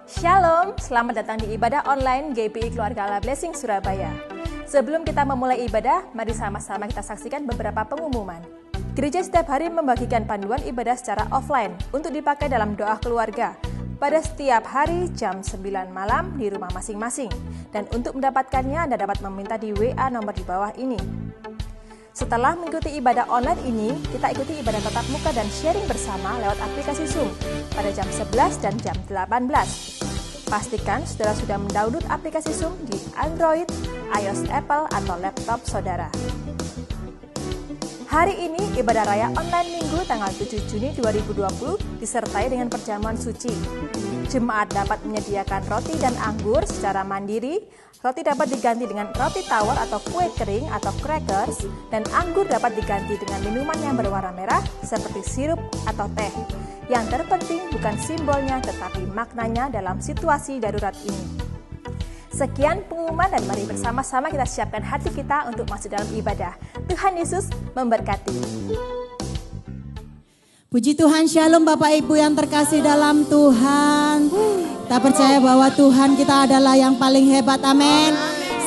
Shalom, selamat datang di ibadah online GPI Keluarga Allah Blessing Surabaya. Sebelum kita memulai ibadah, mari sama-sama kita saksikan beberapa pengumuman. Gereja setiap hari membagikan panduan ibadah secara offline untuk dipakai dalam doa keluarga pada setiap hari jam 9 malam di rumah masing-masing. Dan untuk mendapatkannya, Anda dapat meminta di WA nomor di bawah ini. Setelah mengikuti ibadah online ini, kita ikuti ibadah tatap muka dan sharing bersama lewat aplikasi Zoom pada jam 11 dan jam 18. Pastikan saudara sudah mendownload aplikasi Zoom di Android, iOS, Apple, atau laptop saudara. Hari ini ibadah raya online Minggu tanggal 7 Juni 2020 disertai dengan perjamuan suci. Jemaat dapat menyediakan roti dan anggur secara mandiri. Roti dapat diganti dengan roti tawar atau kue kering atau crackers, dan anggur dapat diganti dengan minuman yang berwarna merah seperti sirup atau teh. Yang terpenting bukan simbolnya tetapi maknanya dalam situasi darurat ini. Sekian pengumuman dan mari bersama-sama kita siapkan hati kita untuk masuk dalam ibadah. Tuhan Yesus memberkati. Puji Tuhan, shalom Bapak Ibu yang terkasih dalam Tuhan. Kita percaya bahwa Tuhan kita adalah yang paling hebat, amin.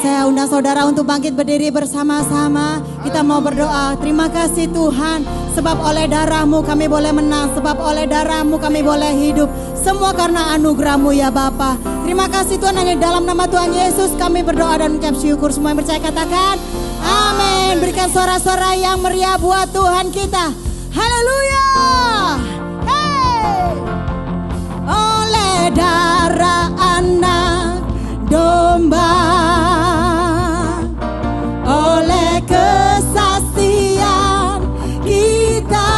Saya undang saudara untuk bangkit berdiri bersama-sama. Kita mau berdoa. Terima kasih Tuhan, sebab oleh darah-Mu kami boleh menang, sebab oleh darah-Mu kami boleh hidup. Semua karena anugerah-Mu ya Bapa. Terima kasih Tuhan, hanya dalam nama Tuhan Yesus kami berdoa dan mengucap syukur. Semua yang percaya katakan amin. Berikan suara-suara yang meriah buat Tuhan kita. Haleluya. Hey. Oleh darah anak domba, oleh kesaksian kita,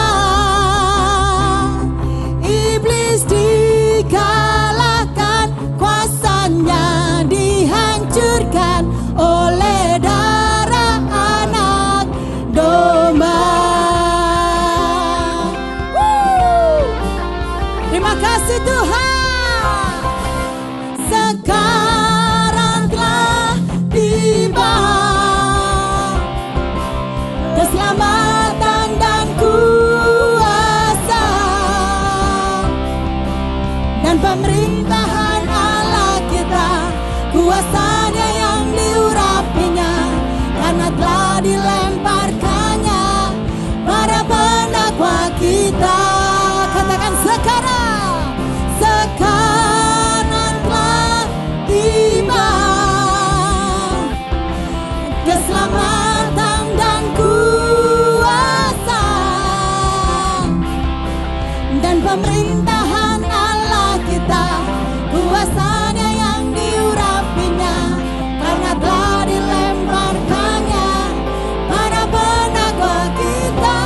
iblis dikalahkan, kuasanya dihancurkan oleh darah anak domba. Terima kasih Tuhan. Sekarang telah tiba keselamatan dan kuasa dan pemerintahan Allah kita, kuasanya yang diurapinya, karena telah dilemparkannya para penakwa kita. Katakan sekarang, sekarang telah tiba keselamatan dan kuasa dan pemerintahan Allah kita, kuasanya yang diurapinya, karena telah dilemparkannya para penakwa kita.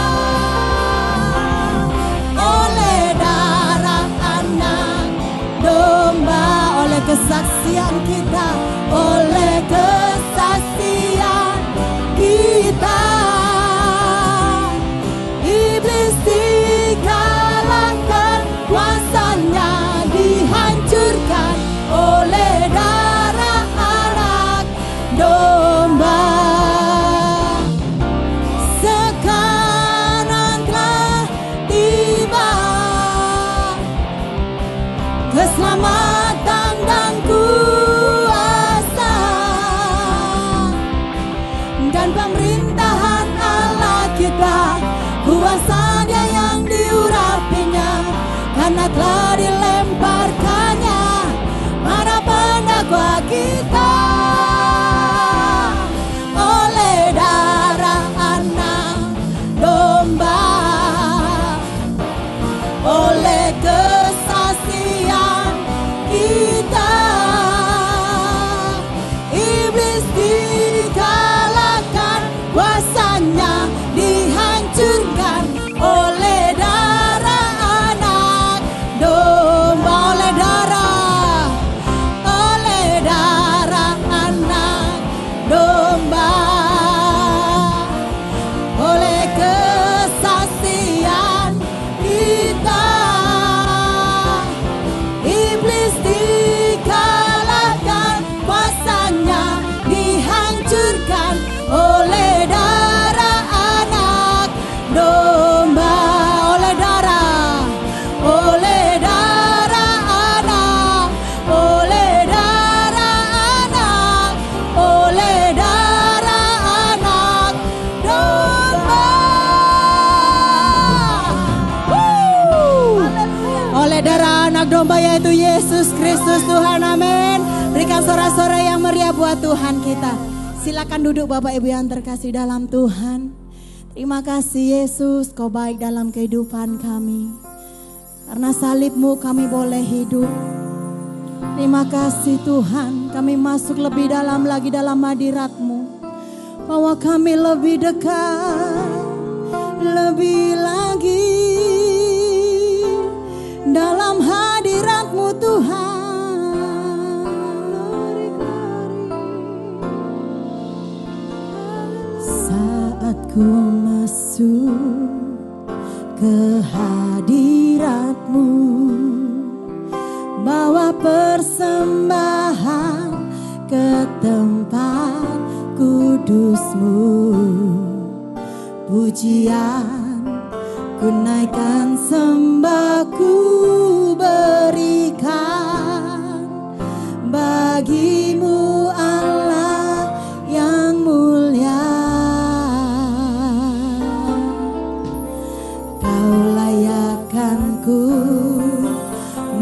Oleh darah anak domba, oleh kesaksian kita, oleh kesaksian kita, iblis dikalahkan, kuasanya dihancurkan oleh darah anak domba. Sekarang telah tiba keselamatan dan kuasa dan pemerintahan Allah kita, kuasanya yang diurapinya, karena telah dilemparkannya para penakwa kita. Oleh darah anak domba, oleh kesaksian kita, iblis dikalahkan, kuasanya dihancurkan oleh darah anak domba. oleh darah anak domba yaitu Yesus Kristus Tuhan. Amin. Berikan sorak-sorai yang meriah buat Tuhan kita. Silakan duduk Bapak Ibu yang terkasih dalam Tuhan. Terima kasih Yesus, Kau baik dalam kehidupan kami. Karena salib-Mu kami boleh hidup. Terima kasih Tuhan, kami masuk lebih dalam lagi dalam hadirat-Mu. Bahwa kami lebih dekat, lebih lagi dalam hadirat-Mu Tuhan. Saat ku masuk ke hadirat-Mu, bawa persembahan ke tempat kudus-Mu, pujian ku naikkan, sembah ku berikan bagi-Mu Allah yang mulia. Kau layakkan ku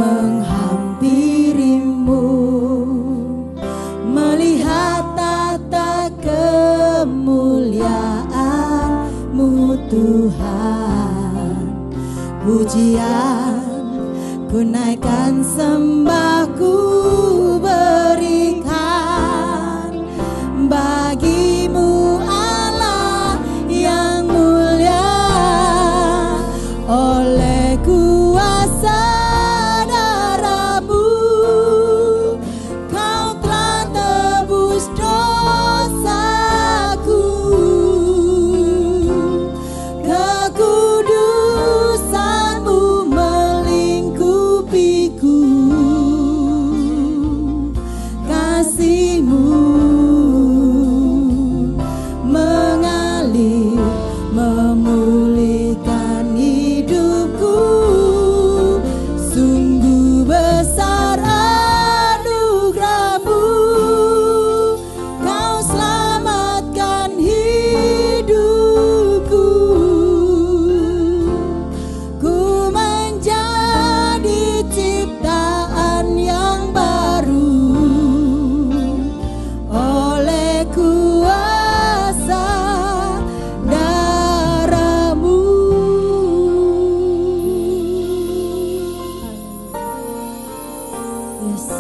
menghampiri-Mu, melihat tata kemuliaan-Mu Tuhan. Pujian ku naikkan, sembah ku berikan bagi-Mu Allah yang mulia. Oleh kuasa darah-Mu Kau telah tebus dosaku. Kekudusan-Mu melingkupiku, kasih-Mu mengalir memulihkan hidupku. Sungguh besar anugerah-Mu, Kau selamatkan hidupku. Ku menjadi ciptaan yang baru oleh kuasa darah-Mu. Yes.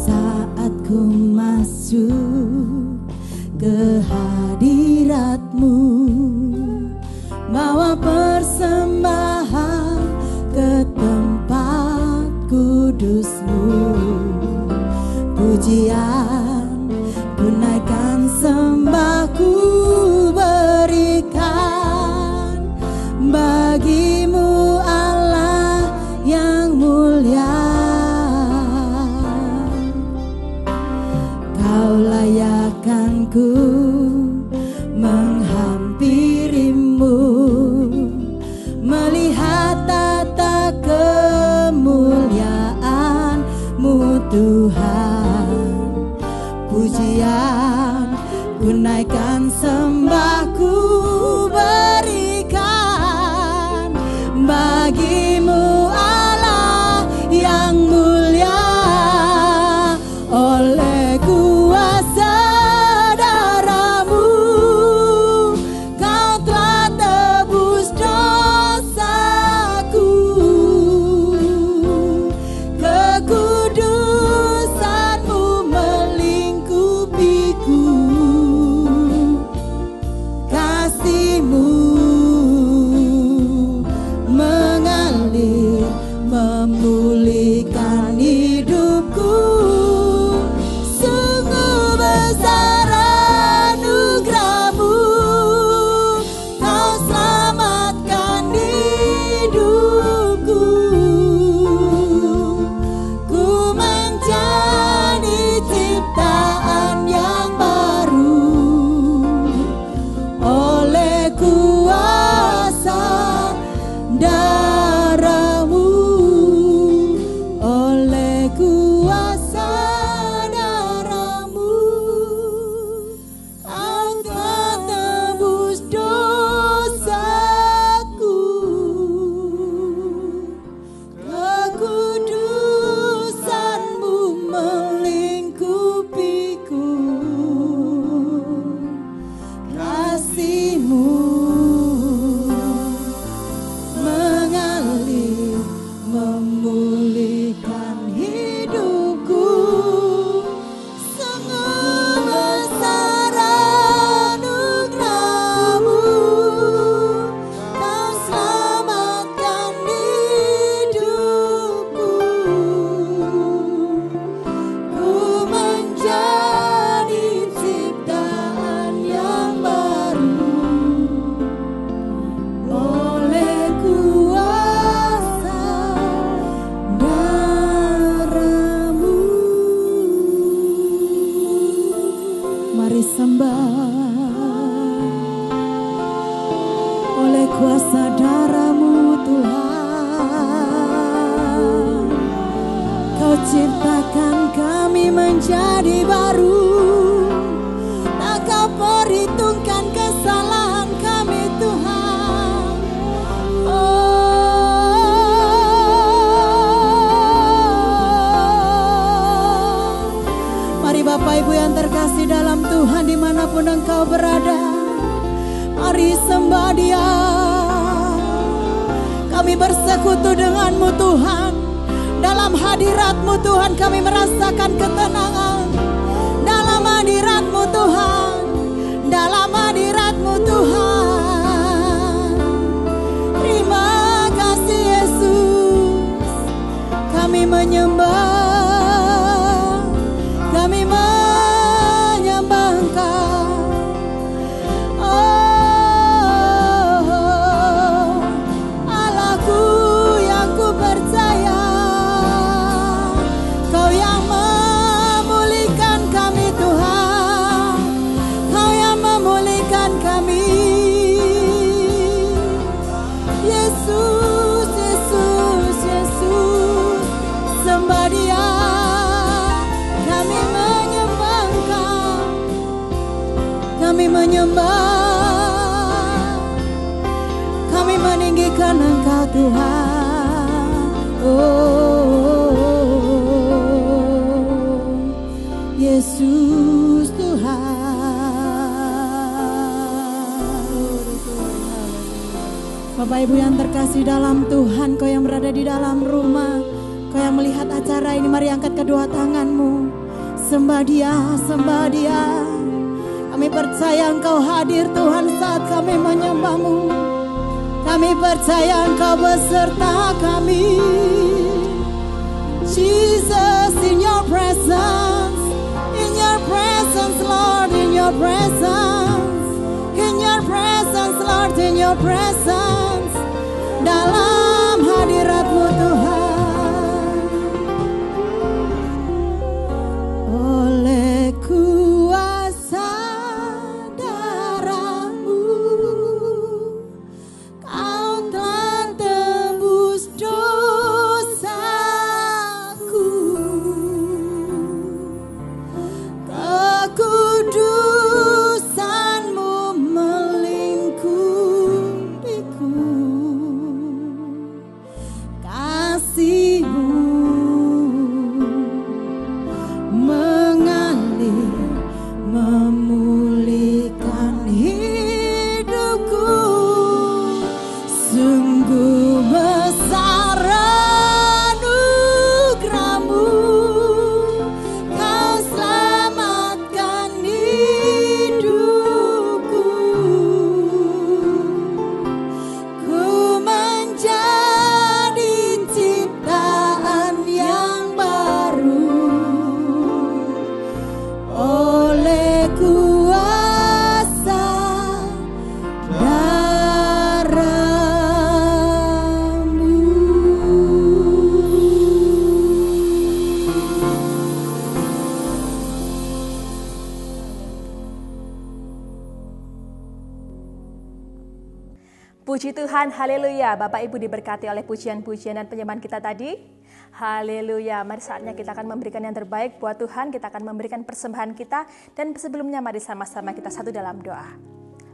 Saat ku masuk ke hadirat-Mu, bawa persembahan ke tempat kudus-Mu, pujian ku naikkan, sembah ku berikan bagi-Mu Allah yang mulia. Kau layakkan ku menghampiri-Mu, melihat tata kemuliaan-Mu Tuhan. kuasa darah-Mu Tuhan. Kau ciptakan kami menjadi baru, tak Kau perhitungkan kesalahan kami Tuhan. Mari Bapak Ibu yang terkasih dalam Tuhan, dimanapun Engkau berada, mari sembah Dia. Kami bersekutu dengan-Mu Tuhan. Dalam hadirat-Mu Tuhan kami merasakan ketenangan. Dalam hadirat-Mu Tuhan, dalam hadirat-Mu Tuhan. Terima kasih Yesus. Kami menyembah, kami menyembah Engkau. Allahku yang ku percaya, Kau yang memulihkan kami Tuhan, Kau yang memulihkan kami. Yesus, Yesus, Yesus, sembah Dia. Kami menyembah Engkau, kami menyembah, kami meninggikan Engkau Tuhan. Yesus Tuhan. Bapak Ibu yang terkasih dalam Tuhan, Kau yang berada di dalam rumah, Kau yang melihat acara ini, mari angkat kedua tangan-Mu. Sembah Dia, sembah Dia. Kami percaya Engkau hadir Tuhan saat kami menyembah-Mu. Kami percaya Engkau beserta kami. Jesus, in your presence, Lord, in your presence, Lord, in your presence, dalam hadirat-Mu Tuhan. Oleh kuasa darah-Mu, Kau telah tebus dosaku. Kekudusan-Mu melingkupiku, kasih-Mu mengalir, memulihkan hidupku. Sungguh besar anugerah-Mu, Kau selamatkan hidupku. Ku menjadi ciptaan yang baru oleh kuasa Puji Tuhan, haleluya. Bapak Ibu diberkati oleh pujian-pujian dan penyembahan kita tadi. Haleluya, mari saatnya kita akan memberikan yang terbaik buat Tuhan. Kita akan memberikan persembahan kita. Dan sebelumnya mari sama-sama kita satu dalam doa.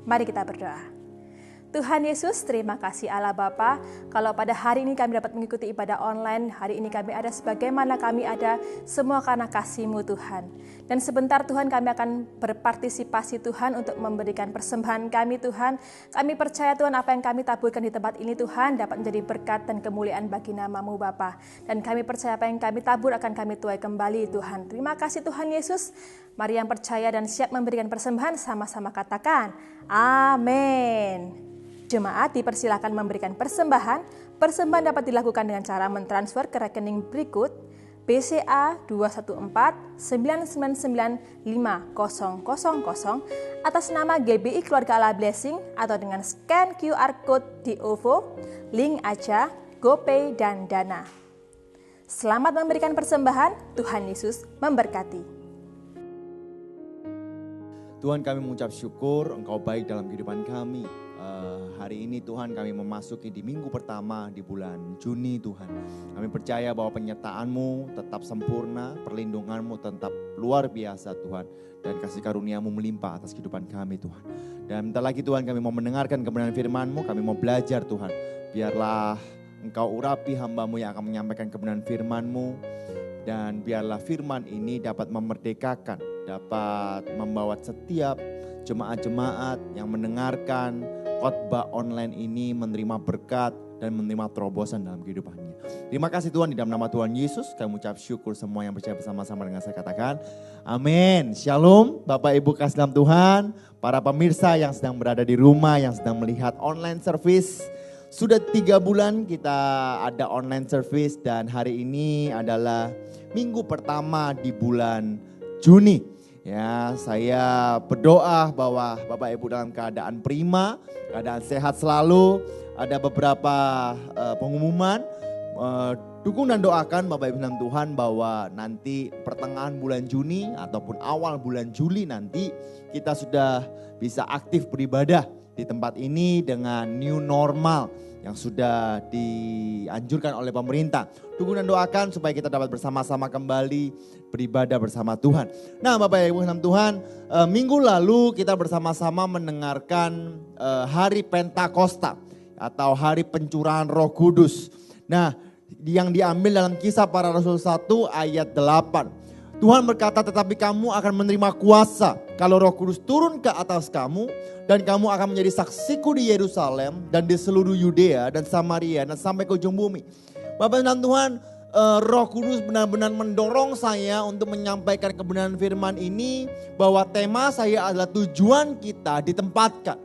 Mari kita berdoa. Tuhan Yesus, terima kasih Allah Bapa. Kalau pada hari ini kami dapat mengikuti ibadah online, hari ini kami ada sebagaimana kami ada, semua karena kasih-Mu Tuhan. Dan sebentar Tuhan kami akan berpartisipasi Tuhan untuk memberikan persembahan kami Tuhan. Kami percaya Tuhan apa yang kami taburkan di tempat ini Tuhan dapat menjadi berkat dan kemuliaan bagi nama-Mu Bapa. Dan kami percaya apa yang kami tabur akan kami tuai kembali Tuhan. Terima kasih Tuhan Yesus. Mari yang percaya dan siap memberikan persembahan sama-sama katakan, amin. Jemaat dipersilakan memberikan persembahan. Persembahan dapat dilakukan dengan cara mentransfer ke rekening berikut BCA 214999500 atas nama GBI Keluarga Allah Blessing atau dengan scan QR Code di OVO, link aja, GoPay, dan Dana. Selamat memberikan persembahan, Tuhan Yesus memberkati. Tuhan, kami mengucap syukur Engkau baik dalam kehidupan kami. Hari ini Tuhan kami memasuki di minggu pertama di bulan Juni Tuhan. Kami percaya bahwa penyertaan-Mu tetap sempurna, perlindungan-Mu tetap luar biasa Tuhan. Dan kasih karunia-Mu melimpah atas kehidupan kami Tuhan. Dan bentar lagi Tuhan kami mau mendengarkan kebenaran firman-Mu, kami mau belajar Tuhan. Biarlah Engkau urapi hamba-Mu yang akan menyampaikan kebenaran firman-Mu. Dan biarlah firman ini dapat memerdekakan, dapat membawa setiap jemaat-jemaat yang mendengarkan khotbah online ini menerima berkat dan menerima terobosan dalam kehidupannya. Terima kasih Tuhan, di dalam nama Tuhan Yesus kami ucap syukur. Semua yang percaya bersama-sama dengan saya katakan amin. Shalom Bapak Ibu kasih dalam Tuhan, para pemirsa yang sedang berada di rumah, yang sedang melihat online service. Sudah 3 bulan kita ada online service dan hari ini adalah minggu pertama di bulan Juni. Ya, saya berdoa bahwa Bapak Ibu dalam keadaan prima, keadaan sehat selalu. Ada beberapa pengumuman, dukung dan doakan Bapak Ibu dalam Tuhan bahwa nanti pertengahan bulan Juni ataupun awal bulan Juli nanti kita sudah bisa aktif beribadah di tempat ini dengan new normal yang sudah dianjurkan oleh pemerintah. Dukung dan doakan supaya kita dapat bersama-sama kembali beribadah bersama Tuhan. Nah Bapak Ibu dalam Tuhan, minggu lalu kita bersama-sama mendengarkan hari Pentakosta atau hari pencurahan Roh Kudus. Nah yang diambil dalam Kisah Para Rasul 1 ayat 8. Tuhan berkata, tetapi kamu akan menerima kuasa kalau Roh Kudus turun ke atas kamu. Dan kamu akan menjadi saksiku di Yerusalem dan di seluruh Yudea dan Samaria dan sampai ke ujung bumi. Bapak dan Tuhan, Roh Kudus benar-benar mendorong saya untuk menyampaikan kebenaran firman ini. Bahwa tema saya adalah tujuan kita ditempatkan.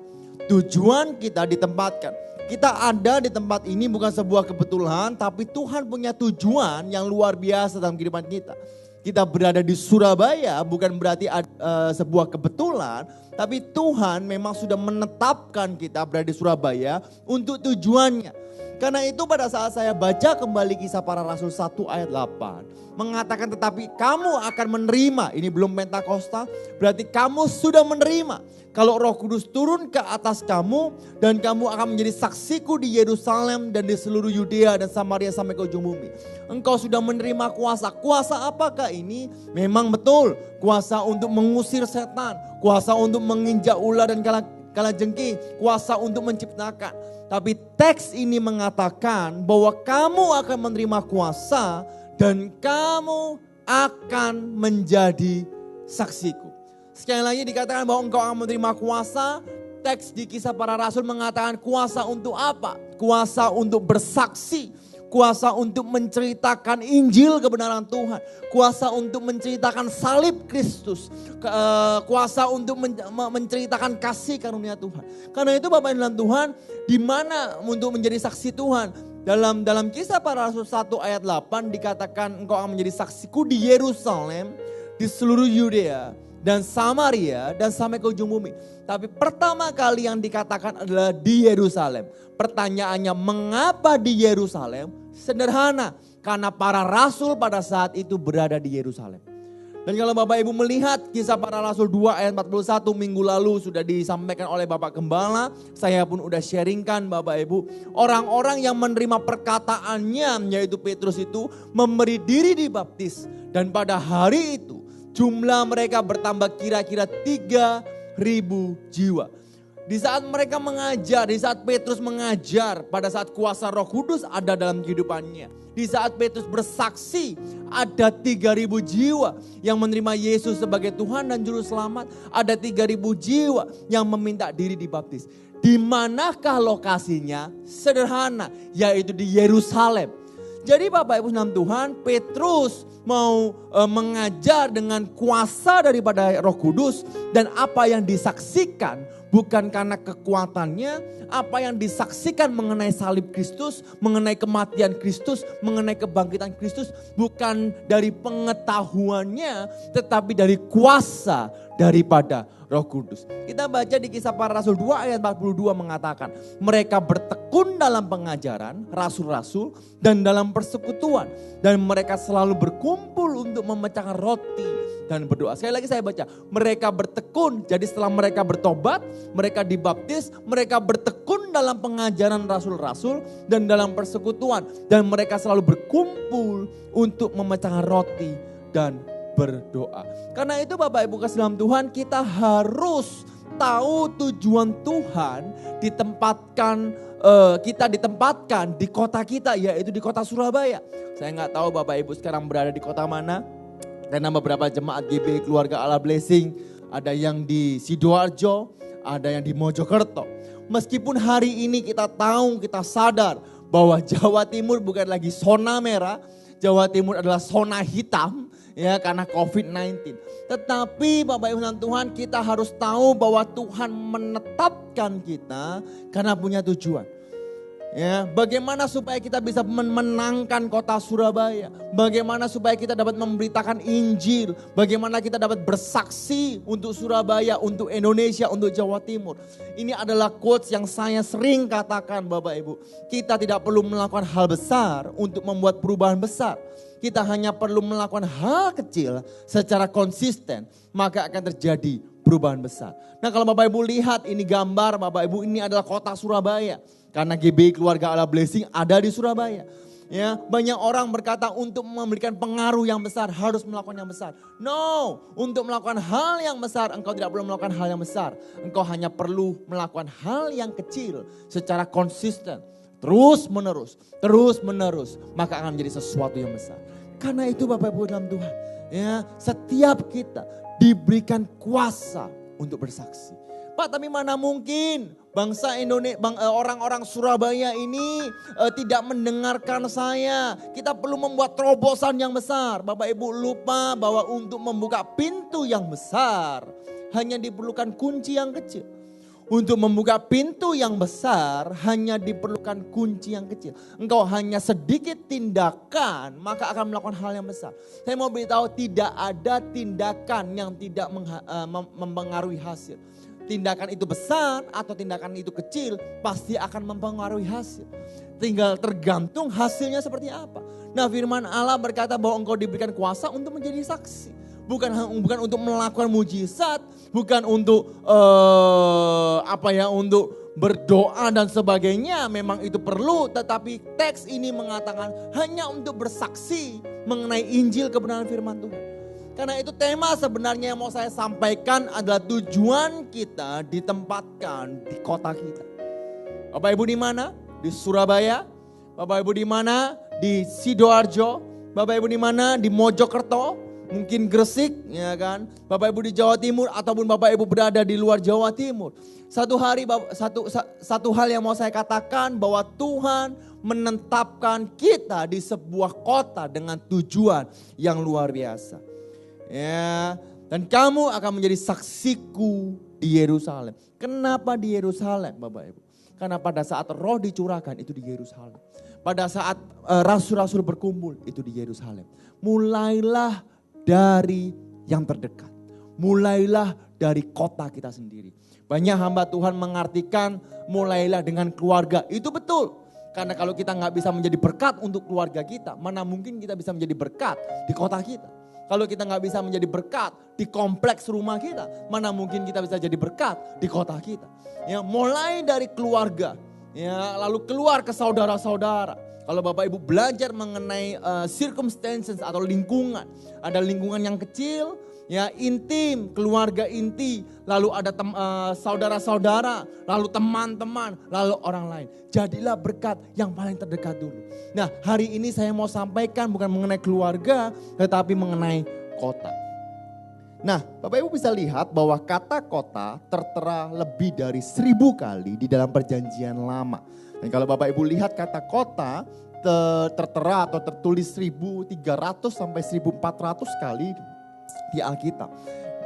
Tujuan kita ditempatkan. Kita ada di tempat ini bukan sebuah kebetulan, tapi Tuhan punya tujuan yang luar biasa dalam kehidupan kita. Kita berada di Surabaya bukan berarti sebuah kebetulan, tapi Tuhan memang sudah menetapkan kita berada di Surabaya untuk tujuannya. Karena itu pada saat saya baca kembali Kisah Para Rasul 1 ayat 8. Mengatakan tetapi kamu akan menerima, ini belum Pentakosta, berarti kamu sudah menerima. Kalau Roh Kudus turun ke atas kamu dan kamu akan menjadi saksiku di Yerusalem dan di seluruh Yudea dan Samaria sampai ke ujung bumi. Engkau sudah menerima kuasa. Kuasa apakah ini? Memang betul, kuasa untuk mengusir setan, kuasa untuk menginjak ular dan kalajengking, kuasa untuk menciptakan. Tapi teks ini mengatakan bahwa kamu akan menerima kuasa dan kamu akan menjadi saksiku. Sekali lagi dikatakan bahwa engkau akan menerima kuasa. Teks di Kisah Para Rasul mengatakan kuasa untuk apa? Kuasa untuk bersaksi. Kuasa untuk menceritakan Injil kebenaran Tuhan. Kuasa untuk menceritakan salib Kristus. Kuasa untuk menceritakan kasih karunia Tuhan. Karena itu Bapak dan Tuhan, di mana untuk menjadi saksi Tuhan? Dalam Kisah Para Rasul 1 ayat 8 dikatakan engkau akan menjadi saksiku di Yerusalem, di seluruh Yudea dan Samaria dan sampai ke ujung bumi. Tapi pertama kali yang dikatakan adalah di Yerusalem. Pertanyaannya mengapa di Yerusalem? Sederhana, karena para rasul pada saat itu berada di Yerusalem. Dan kalau Bapak Ibu melihat Kisah Para Rasul 2 ayat 41 minggu lalu sudah disampaikan oleh Bapak Gembala. Saya pun udah sharingkan Bapak Ibu. Orang-orang yang menerima perkataannya yaitu Petrus itu memberi diri dibaptis. Dan pada hari itu jumlah mereka bertambah kira-kira 3.000 jiwa. Di saat mereka mengajar, di saat Petrus mengajar, pada saat kuasa Roh Kudus ada dalam kehidupannya. Di saat Petrus bersaksi, ada 3.000 jiwa yang menerima Yesus sebagai Tuhan dan Juru Selamat. Ada 3.000 jiwa yang meminta diri dibaptis. Di manakah lokasinya? Sederhana, yaitu di Yerusalem. Jadi Bapak Ibu dalam Tuhan, Petrus mau mengajar dengan kuasa daripada Roh Kudus. Dan apa yang disaksikan bukan karena kekuatannya, apa yang disaksikan mengenai salib Kristus, mengenai kematian Kristus, mengenai kebangkitan Kristus. Bukan dari pengetahuannya, tetapi dari kuasa daripada Roh Kudus. Kita baca di Kisah Para Rasul 2 ayat 42 mengatakan, mereka bertekun dalam pengajaran, rasul-rasul dan dalam persekutuan. Dan mereka selalu berkumpul untuk memecahkan roti dan berdoa. Sekali lagi saya baca, mereka bertekun. Jadi setelah mereka bertobat, mereka dibaptis, mereka bertekun dalam pengajaran rasul-rasul dan dalam persekutuan. Dan mereka selalu berkumpul untuk memecahkan roti dan berdoa. Karena itu Bapak Ibu kasih dalam Tuhan, kita harus tahu tujuan Tuhan kita ditempatkan di kota kita, yaitu di kota Surabaya. Saya nggak tahu Bapak Ibu sekarang berada di kota mana. Karena beberapa jemaat GBI Keluarga Allah Blessing, ada yang di Sidoarjo, ada yang di Mojokerto. Meskipun hari ini kita tahu, kita sadar bahwa Jawa Timur bukan lagi zona merah, Jawa Timur adalah zona hitam ya karena COVID-19. Tetapi Bapak Ibu dan Tuhan, kita harus tahu bahwa Tuhan menetapkan kita karena punya tujuan. Ya, bagaimana supaya kita bisa memenangkan kota Surabaya? Bagaimana supaya kita dapat memberitakan Injil? Bagaimana kita dapat bersaksi untuk Surabaya, untuk Indonesia, untuk Jawa Timur? Ini adalah quotes yang saya sering katakan Bapak Ibu. Kita tidak perlu melakukan hal besar untuk membuat perubahan besar. Kita hanya perlu melakukan hal kecil secara konsisten, maka akan terjadi perubahan besar. Nah, kalau Bapak Ibu lihat ini gambar Bapak Ibu, ini adalah kota Surabaya. Karena GBI Keluarga Allah Blessing ada di Surabaya. Ya, banyak orang berkata untuk memberikan pengaruh yang besar harus melakukan yang besar. No, untuk melakukan hal yang besar engkau tidak perlu melakukan hal yang besar. Engkau hanya perlu melakukan hal yang kecil secara konsisten. Terus menerus, maka akan menjadi sesuatu yang besar. Karena itu Bapak Ibu dalam Tuhan, ya, setiap kita diberikan kuasa untuk bersaksi. Pak, tapi mana mungkin bangsa Indonesia, orang-orang Surabaya ini tidak mendengarkan saya. Kita perlu membuat terobosan yang besar. Bapak Ibu lupa bahwa untuk membuka pintu yang besar hanya diperlukan kunci yang kecil. Untuk membuka pintu yang besar hanya diperlukan kunci yang kecil. Engkau hanya sedikit tindakan maka akan melakukan hal yang besar. Saya mau beritahu tidak ada tindakan yang tidak mempengaruhi hasil. Tindakan itu besar atau tindakan itu kecil pasti akan mempengaruhi hasil. Tinggal tergantung hasilnya seperti apa. Nah, firman Allah berkata bahwa engkau diberikan kuasa untuk menjadi saksi. Bukan untuk melakukan mujizat, bukan untuk untuk berdoa dan sebagainya. Memang itu perlu, tetapi teks ini mengatakan hanya untuk bersaksi mengenai Injil kebenaran firman Tuhan. Karena itu tema sebenarnya yang mau saya sampaikan adalah tujuan kita ditempatkan di kota kita. Bapak Ibu di mana? Di Surabaya. Bapak Ibu di mana? Di Sidoarjo. Bapak Ibu di mana? Di Mojokerto. Mungkin Gresik, ya kan? Bapak Ibu di Jawa Timur ataupun Bapak Ibu berada di luar Jawa Timur. Satu hal yang mau saya katakan bahwa Tuhan menetapkan kita di sebuah kota dengan tujuan yang luar biasa. Ya, dan kamu akan menjadi saksiku di Yerusalem. Kenapa di Yerusalem, Bapak Ibu? Karena pada saat roh dicurahkan itu di Yerusalem. Pada saat rasul-rasul berkumpul itu di Yerusalem. Mulailah dari yang terdekat. Mulailah dari kota kita sendiri. Banyak hamba Tuhan mengartikan mulailah dengan keluarga. Itu betul. Karena kalau kita nggak bisa menjadi berkat untuk keluarga kita, mana mungkin kita bisa menjadi berkat di kota kita. Kalau kita nggak bisa menjadi berkat di kompleks rumah kita, mana mungkin kita bisa jadi berkat di kota kita. Ya, mulai dari keluarga, ya, lalu keluar ke saudara-saudara. Kalau Bapak Ibu belajar mengenai circumstances atau lingkungan, ada lingkungan yang kecil, ya, intim, keluarga inti, lalu ada saudara-saudara, lalu teman-teman, lalu orang lain. Jadilah berkat yang paling terdekat dulu. Nah, hari ini saya mau sampaikan bukan mengenai keluarga, tetapi mengenai kota. Nah, Bapak Ibu bisa lihat bahwa kata kota tertera lebih dari 1000 kali di dalam perjanjian lama. Dan kalau Bapak Ibu lihat kata kota tertera atau tertulis 1300 sampai 1400 kali di Alkitab.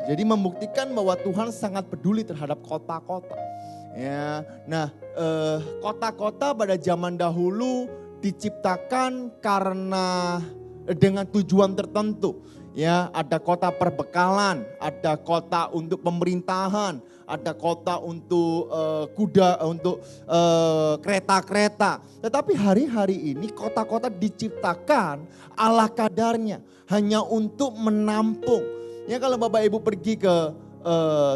Jadi membuktikan bahwa Tuhan sangat peduli terhadap kota-kota. Ya, nah, kota-kota pada zaman dahulu diciptakan karena dengan tujuan tertentu. Ya, ada kota perbekalan, ada kota untuk pemerintahan, ada kota untuk kereta-kereta. Tetapi hari-hari ini kota-kota diciptakan ala kadarnya, hanya untuk menampung. Ya kalau Bapak Ibu pergi ke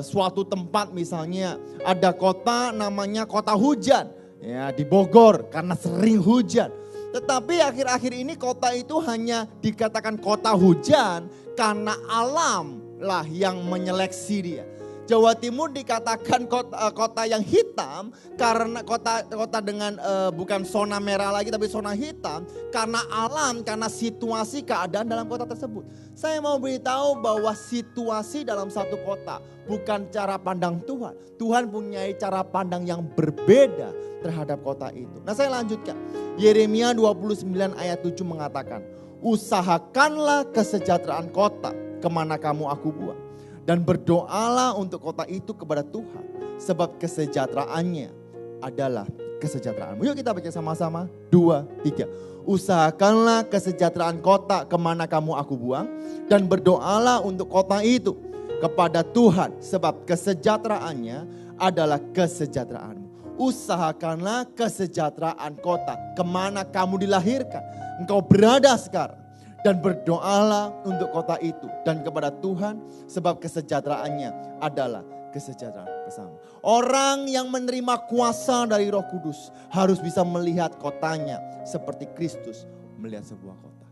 suatu tempat misalnya ada kota namanya kota hujan. Ya di Bogor karena sering hujan. Tetapi akhir-akhir ini kota itu hanya dikatakan kota hujan karena alam lah yang menyeleksi dia. Jawa Timur dikatakan kota yang hitam karena kota dengan bukan zona merah lagi tapi zona hitam karena alam, karena situasi keadaan dalam kota tersebut. Saya mau beritahu bahwa situasi dalam satu kota bukan cara pandang Tuhan. Tuhan punya cara pandang yang berbeda terhadap kota itu. Nah saya lanjutkan. Yeremia 29 ayat 7 mengatakan, usahakanlah kesejahteraan kota kemana kamu aku buang. Dan berdoalah untuk kota itu kepada Tuhan. Sebab kesejahteraannya adalah kesejahteraanmu. Yuk kita baca sama-sama. 2, 3. Usahakanlah kesejahteraan kota kemana kamu aku buang. Dan berdoalah untuk kota itu kepada Tuhan. Sebab kesejahteraannya adalah kesejahteraanmu. Usahakanlah kesejahteraan kota kemana kamu dilahirkan. Engkau berada sekarang. Dan berdoalah untuk kota itu dan kepada Tuhan sebab kesejahteraannya adalah kesejahteraan bersama. Orang yang menerima kuasa dari Roh Kudus harus bisa melihat kotanya seperti Kristus melihat sebuah kota.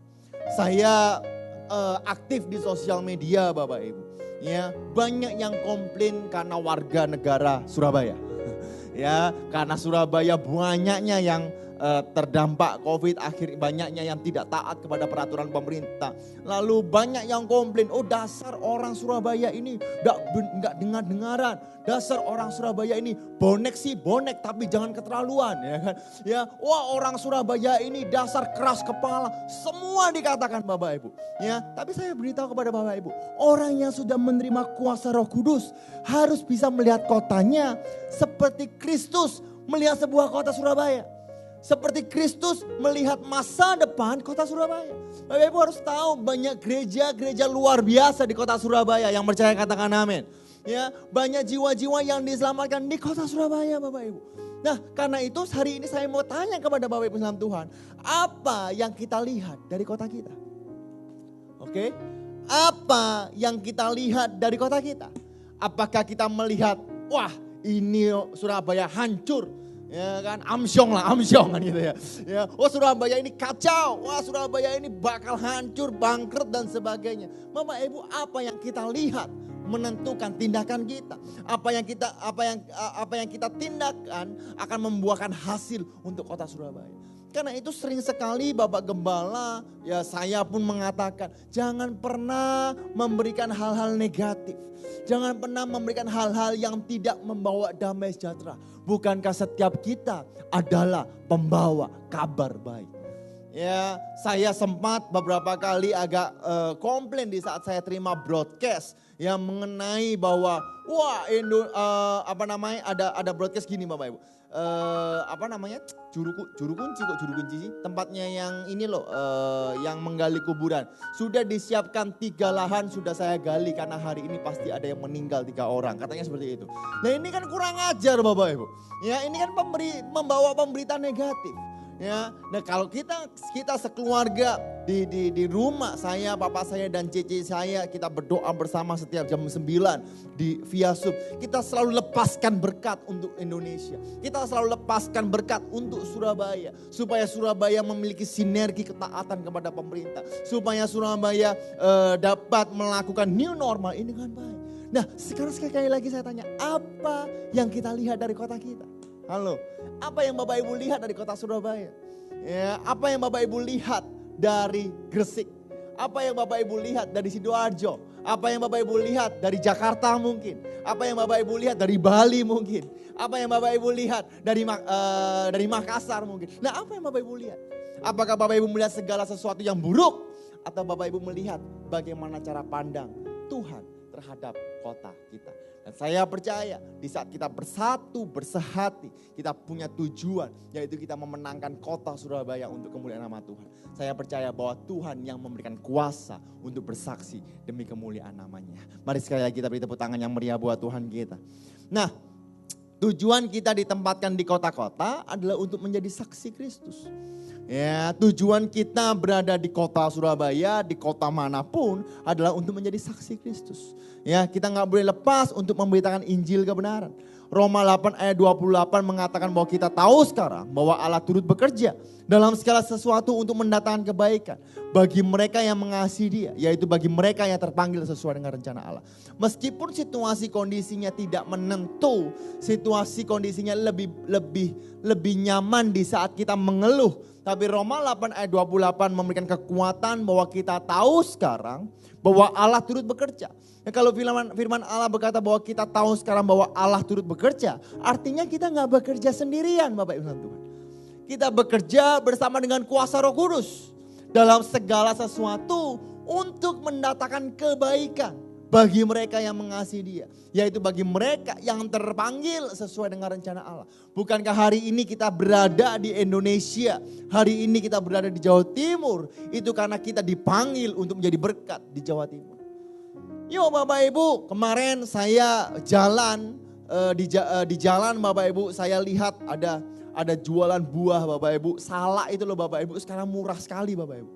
Saya aktif di sosial media Bapak Ibu. Ya, banyak yang komplain karena warga negara Surabaya. Ya, karena Surabaya banyaknya yang terdampak COVID, banyaknya yang tidak taat kepada peraturan pemerintah. Lalu banyak yang komplain, oh dasar orang Surabaya ini enggak dengar-dengaran. Dasar orang Surabaya ini bonek sih bonek tapi jangan keterlaluan, ya kan? Ya, wah orang Surabaya ini dasar keras kepala. Semua dikatakan Bapak Ibu. Ya, tapi saya beritahu kepada Bapak Ibu, orang yang sudah menerima kuasa Roh Kudus harus bisa melihat kotanya seperti Kristus melihat sebuah kota Surabaya. Seperti Kristus melihat masa depan kota Surabaya. Bapak Ibu harus tahu banyak gereja-gereja luar biasa di kota Surabaya. Yang percaya katakan amin. Ya, banyak jiwa-jiwa yang diselamatkan di kota Surabaya Bapak Ibu. Nah karena itu hari ini saya mau tanya kepada Bapak Ibu dalam Tuhan. Apa yang kita lihat dari kota kita? Oke, apa yang kita lihat dari kota kita? Apakah kita melihat, wah ini Surabaya hancur. Ya kan, amsyong kan gitu ya. Ya, oh Surabaya ini kacau, wah Surabaya ini bakal hancur, bangkrut dan sebagainya. Bapak Ibu, apa yang kita lihat menentukan tindakan kita. Apa yang kita tindakan akan membuahkan hasil untuk kota Surabaya. Karena itu sering sekali Bapak Gembala, ya saya pun mengatakan, jangan pernah memberikan hal-hal negatif. Jangan pernah memberikan hal-hal yang tidak membawa damai sejahtera. Bukankah setiap kita adalah pembawa kabar baik? Ya, saya sempat beberapa kali agak komplain di saat saya terima broadcast yang mengenai bahwa wah ada broadcast gini Bapak Ibu. Juru kunci sih, tempatnya yang ini loh, yang menggali kuburan. Sudah disiapkan 3 lahan sudah saya gali karena hari ini pasti ada yang meninggal 3 orang, katanya seperti itu. Nah ini kan kurang ajar Bapak Ibu. Ya ini kan membawa pemberitaan negatif. Ya, nah kalau kita sekeluarga di rumah saya, papa saya dan cece saya, kita berdoa bersama setiap jam 9 via Zoom. Kita selalu lepaskan berkat untuk Indonesia. Kita selalu lepaskan berkat untuk Surabaya. Supaya Surabaya memiliki sinergi ketaatan kepada pemerintah. Supaya Surabaya dapat melakukan new normal ini dengan baik. Nah sekarang sekali lagi saya tanya, apa yang kita lihat dari kota kita? Halo, apa yang Bapak Ibu lihat dari kota Surabaya? Ya, apa yang Bapak Ibu lihat dari Gresik? Apa yang Bapak Ibu lihat dari Sidoarjo? Apa yang Bapak Ibu lihat dari Jakarta mungkin? Apa yang Bapak Ibu lihat dari Bali mungkin? Apa yang Bapak Ibu lihat dari Makassar mungkin? Nah apa yang Bapak Ibu lihat? Apakah Bapak Ibu melihat segala sesuatu yang buruk? Atau Bapak Ibu melihat bagaimana cara pandang Tuhan terhadap kota kita? Dan saya percaya di saat kita bersatu, bersehati, kita punya tujuan, yaitu kita memenangkan kota Surabaya untuk kemuliaan nama Tuhan. Saya percaya bahwa Tuhan yang memberikan kuasa untuk bersaksi demi kemuliaan namanya. Mari sekali lagi kita beri tepuk tangan yang meriah buat Tuhan kita. Nah, tujuan kita ditempatkan di kota-kota adalah untuk menjadi saksi Kristus. Ya, tujuan kita berada di kota Surabaya, di kota manapun adalah untuk menjadi saksi Kristus. Ya, kita nggak boleh lepas untuk memberitakan Injil kebenaran. Roma 8 ayat 28 mengatakan bahwa kita tahu sekarang bahwa Allah turut bekerja dalam segala sesuatu untuk mendatangkan kebaikan bagi mereka yang mengasihi Dia, yaitu bagi mereka yang terpanggil sesuai dengan rencana Allah. Meskipun situasi kondisinya tidak menentu, situasi kondisinya lebih nyaman di saat kita mengeluh, tapi Roma 8 ayat 28 memberikan kekuatan bahwa kita tahu sekarang bahwa Allah turut bekerja. Ya, kalau firman Allah berkata bahwa kita tahu sekarang bahwa Allah turut bekerja, artinya kita nggak bekerja sendirian, Bapak Ibu Tuhan. Kita bekerja bersama dengan kuasa Roh Kudus dalam segala sesuatu untuk mendatangkan kebaikan bagi mereka yang mengasihi Dia, yaitu bagi mereka yang terpanggil sesuai dengan rencana Allah. Bukankah hari ini kita berada di Indonesia, hari ini kita berada di Jawa Timur, itu karena kita dipanggil untuk menjadi berkat di Jawa Timur. Yuk Bapak Ibu, kemarin saya jalan di jalan Bapak Ibu, saya lihat ada jualan buah Bapak Ibu. Salak itu loh Bapak Ibu, sekarang murah sekali Bapak Ibu.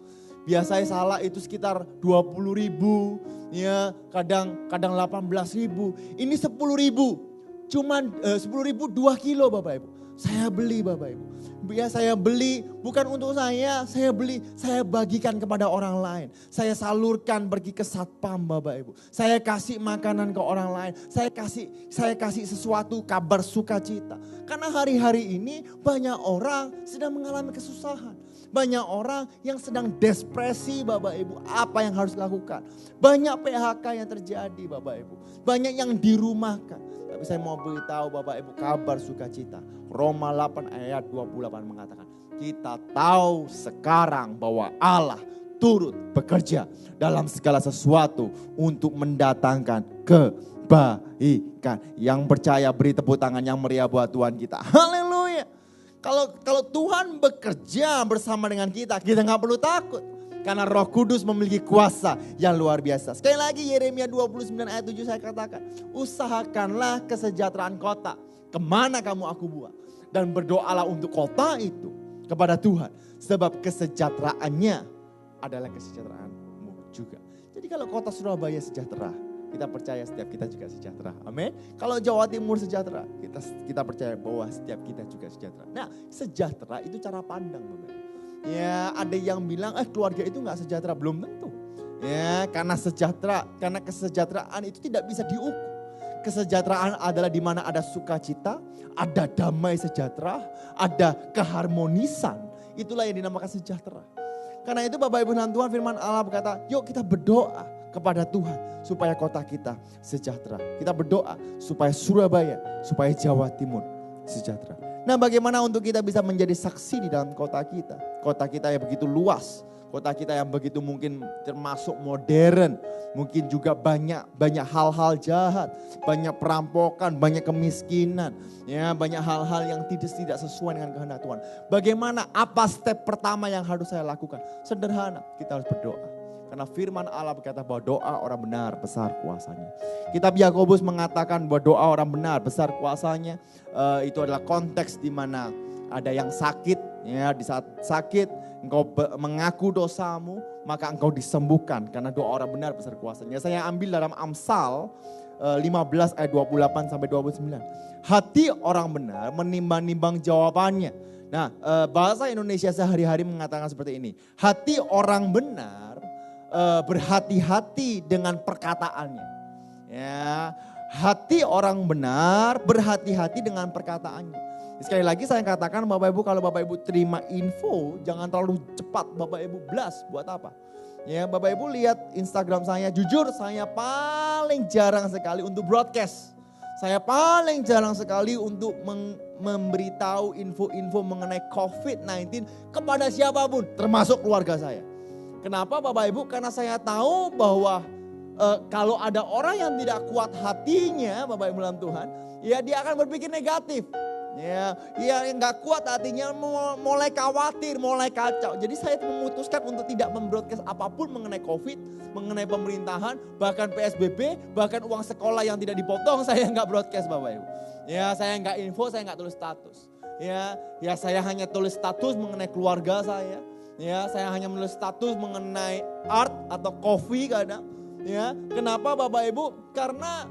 Biasanya salak itu sekitar 20.000, ya kadang 18.000. Ini 10.000, cuman 10.000 2 kilo Bapak Ibu. Saya beli Bapak Ibu. Ya saya beli bukan untuk saya beli, saya bagikan kepada orang lain. Saya salurkan pergi ke satpam Bapak Ibu. Saya kasih makanan ke orang lain. Saya kasih sesuatu kabar sukacita. Karena hari-hari ini banyak orang sedang mengalami kesusahan. Banyak orang yang sedang depresi Bapak Ibu. Apa yang harus dilakukan? Banyak PHK yang terjadi Bapak Ibu. Banyak yang dirumahkan. Tapi saya mau beritahu Bapak Ibu kabar sukacita. Roma 8 ayat 28 mengatakan, kita tahu sekarang bahwa Allah turut bekerja dalam segala sesuatu untuk mendatangkan kebaikan. Yang percaya beri tepuk tangan yang meriah buat Tuhan kita. Haleluya. Kalau Tuhan bekerja bersama dengan kita nggak perlu takut. Karena Roh Kudus memiliki kuasa yang luar biasa. Sekali lagi Yeremia 29 ayat 7 saya katakan, usahakanlah kesejahteraan kota, kemana kamu aku buat. Dan berdoalah untuk kota itu kepada Tuhan. Sebab kesejahteraannya adalah kesejahteraanmu juga. Jadi kalau kota Surabaya sejahtera, kita percaya setiap kita juga sejahtera. Amin. Kalau Jawa Timur sejahtera, kita percaya bahwa setiap kita juga sejahtera. Nah, sejahtera itu cara pandang Bapak. Ya, ada yang bilang keluarga itu gak sejahtera, belum tentu. Ya, karena kesejahteraan itu tidak bisa diukur. Kesejahteraan adalah di mana ada sukacita, ada damai sejahtera, ada keharmonisan. Itulah yang dinamakan sejahtera. Karena itu Bapak Ibu dan Tuhan, firman Allah berkata, yuk kita berdoa kepada Tuhan supaya kota kita sejahtera. Kita berdoa supaya Surabaya, supaya Jawa Timur sejahtera. Nah, bagaimana untuk kita bisa menjadi saksi di dalam kota kita? Kota kita yang begitu luas, kota kita yang begitu mungkin termasuk modern, mungkin juga banyak hal-hal jahat, banyak perampokan, banyak kemiskinan, ya banyak hal-hal yang tidak sesuai dengan kehendak Tuhan. Bagaimana? Apa step pertama yang harus saya lakukan? Sederhana, kita harus berdoa. Karena firman Allah berkata bahwa doa orang benar besar kuasanya. Kitab Yakobus mengatakan bahwa doa orang benar besar kuasanya. Itu adalah konteks di mana ada yang sakit. Ya, di saat sakit engkau mengaku dosamu, maka engkau disembuhkan. Karena doa orang benar besar kuasanya. Saya ambil dalam Amsal 15 ayat 28 sampai 29. Hati orang benar menimbang-nimbang jawabannya. Nah, bahasa Indonesia sehari-hari mengatakan seperti ini. Hati orang benar berhati-hati dengan perkataannya. Ya, hati orang benar berhati-hati dengan perkataannya. Sekali lagi saya katakan Bapak Ibu, kalau Bapak Ibu terima info jangan terlalu cepat Bapak Ibu blast. Buat apa? Ya, Bapak Ibu lihat Instagram saya, jujur saya paling jarang sekali untuk broadcast. Saya paling jarang sekali untuk memberitahu info-info mengenai COVID-19 kepada siapapun, termasuk keluarga saya. Kenapa Bapak Ibu? Karena saya tahu bahwa kalau ada orang yang tidak kuat hatinya Bapak Ibu dalam Tuhan, ya dia akan berpikir negatif. Ya, yang nggak kuat hatinya mulai khawatir, mulai kacau. Jadi saya memutuskan untuk tidak membroadcast apapun mengenai COVID, mengenai pemerintahan, bahkan PSBB, bahkan uang sekolah yang tidak dipotong, saya nggak broadcast Bapak Ibu. Ya, saya nggak info, saya nggak tulis status. Ya saya hanya tulis status mengenai keluarga saya. Ya, saya hanya menulis status mengenai art atau coffee kadang. Ya, kenapa Bapak Ibu? Karena